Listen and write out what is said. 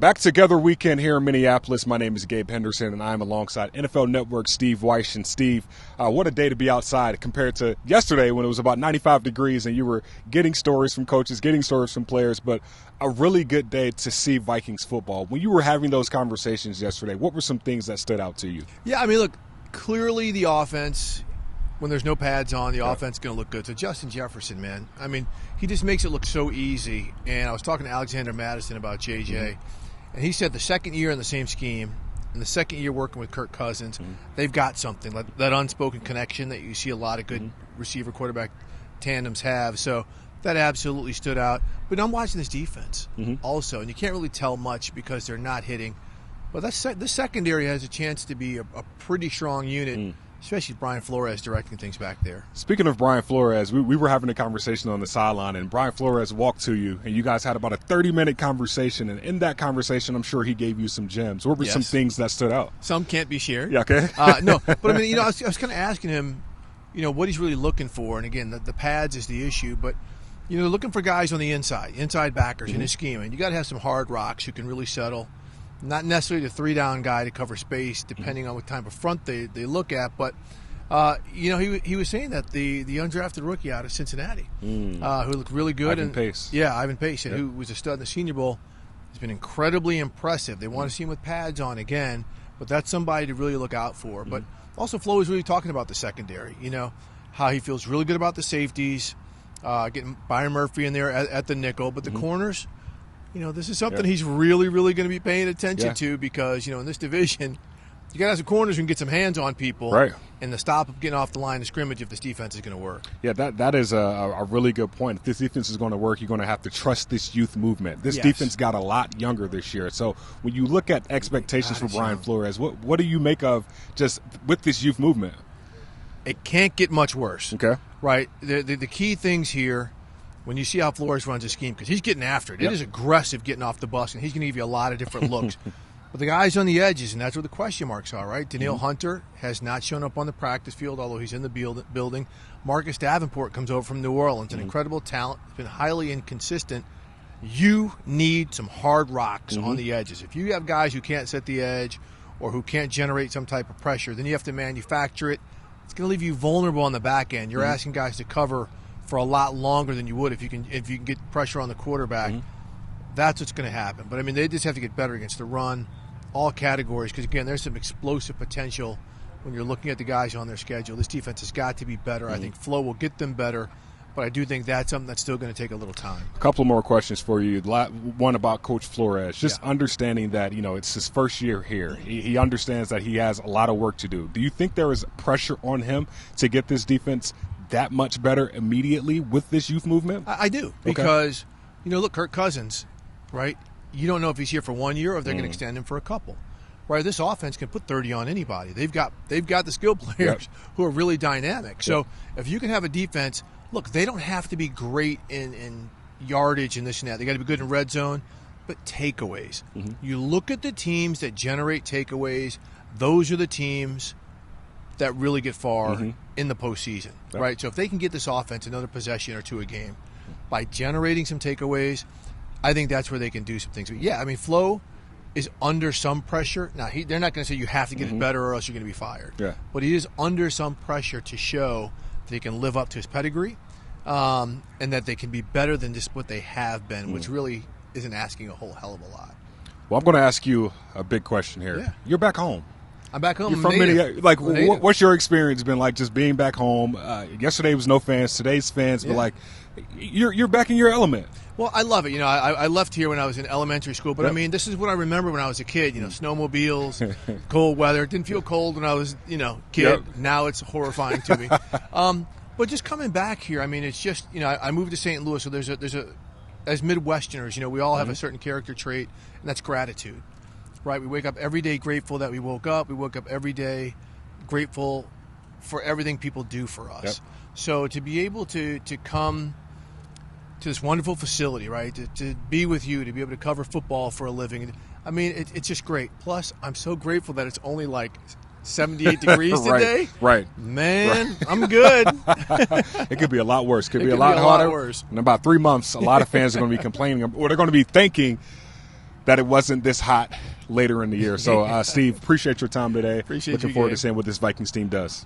Back together weekend here in Minneapolis. My name is Gabe Henderson, and I'm alongside NFL Network Steve Wyche. And Steve, what a day to be outside compared to yesterday when it was about 95 degrees and you were getting stories from coaches, getting stories from players, but a really good day to see Vikings football. When you were having those conversations yesterday, what were some things that stood out to you? Yeah, I mean, look, clearly the offense, when there's no pads on, the offense is going to look good. So Justin Jefferson, man, I mean, he just makes it look so easy. And I was talking to Alexander Madison about JJ. And he said the second year in the same scheme, and the second year working with Kirk Cousins, they've got something, that unspoken connection that you see a lot of good receiver-quarterback tandems have. So that absolutely stood out. But I'm watching this defense also, and you can't really tell much because they're not hitting. But this secondary has a chance to be a pretty strong unit, especially Brian Flores directing things back there. Speaking of Brian Flores, we were having a conversation on the sideline, and Brian Flores walked to you, and you guys had about a 30-minute conversation. And in that conversation, I'm sure he gave you some gems. What were some things that stood out? Some can't be shared. Yeah, okay. No, but I mean, I was kind of asking him, what he's really looking for. And again, the pads is the issue, but looking for guys on the inside backers in his scheme. And you got to have some hard rocks who can really settle. Not necessarily the three-down guy to cover space, depending on what type of front they look at. But, he was saying that the undrafted rookie out of Cincinnati, who looked really good. Ivan Pace. Yeah, Ivan Pace, who was a stud in the Senior Bowl, has been incredibly impressive. They want to see him with pads on again, but that's somebody to really look out for. But also Flo was really talking about the secondary, how he feels really good about the safeties, getting Byron Murphy in there at the nickel. But the corners – this is something he's really, really going to be paying attention to because, in this division, you got to have some corners who can get some hands on people and the stop of getting off the line of scrimmage if this defense is going to work. Yeah, that is a really good point. If this defense is going to work, you're going to have to trust this youth movement. This defense got a lot younger this year. So when you look at expectations for Brian Flores, what do you make of just with this youth movement? It can't get much worse. Okay. Right? The key things here, when you see how Flores runs his scheme, because he's getting after it. It is aggressive getting off the bus, and he's going to give you a lot of different looks. But the guys on the edges, and that's where the question marks are, right? Danielle Hunter has not shown up on the practice field, although he's in the building. Marcus Davenport comes over from New Orleans, an incredible talent. He's been highly inconsistent. You need some hard rocks on the edges. If you have guys who can't set the edge or who can't generate some type of pressure, then you have to manufacture it. It's going to leave you vulnerable on the back end. You're asking guys to cover for a lot longer than you would if you can get pressure on the quarterback. That's what's going to happen. But, I mean, they just have to get better against the run, all categories, because, again, there's some explosive potential when you're looking at the guys on their schedule. This defense has got to be better. I think Flo will get them better, but I do think that's something that's still going to take a little time. A couple more questions for you. One about Coach Flores. Just understanding that, it's his first year here. He understands that he has a lot of work to do. Do you think there is pressure on him to get this defense that much better immediately with this youth movement? I do, because, look, Kirk Cousins, right? You don't know if he's here for 1 year or if they're going to extend him for a couple. Right? This offense can put 30 on anybody. They've got the skill players who are really dynamic. So if you can have a defense, look, they don't have to be great in yardage and this and that. They got to be good in red zone, but takeaways. You look at the teams that generate takeaways, those are the teams that really get far in the postseason, right? So if they can get this offense another possession or two a game by generating some takeaways, I think that's where they can do some things. But yeah, I mean, Flo is under some pressure. Now, they're not going to say you have to get it better or else you're going to be fired. Yeah. But he is under some pressure to show that he can live up to his pedigree and that they can be better than just what they have been, which really isn't asking a whole hell of a lot. Well, I'm going to ask you a big question here. Yeah. You're back home. I'm back home. You're from Minneapolis. Like, what's your experience been like just being back home? Yesterday was no fans. Today's fans. But, like, you're back in your element. Well, I love it. I left here when I was in elementary school. But, I mean, this is what I remember when I was a kid. snowmobiles, cold weather. It didn't feel cold when I was, kid. Now it's horrifying to me. But just coming back here, I mean, it's just, I moved to St. Louis. So there's a as Midwesterners, we all have a certain character trait, and that's gratitude. Right, we wake up every day grateful that we woke up. We woke up every day grateful for everything people do for us. So to be able to come to this wonderful facility, right, to be with you, to be able to cover football for a living, I mean, it's just great. Plus, I'm so grateful that it's only like 78 degrees today. Right. Man, I'm good. It could be a lot worse. It could be a lot hotter. Worse. In about 3 months, a lot of fans are going to be complaining, or they're going to be thinking that it wasn't this hot later in the year. So, Steve, appreciate your time today. Appreciate Looking you, forward Gabe. to seeing what this Vikings team does.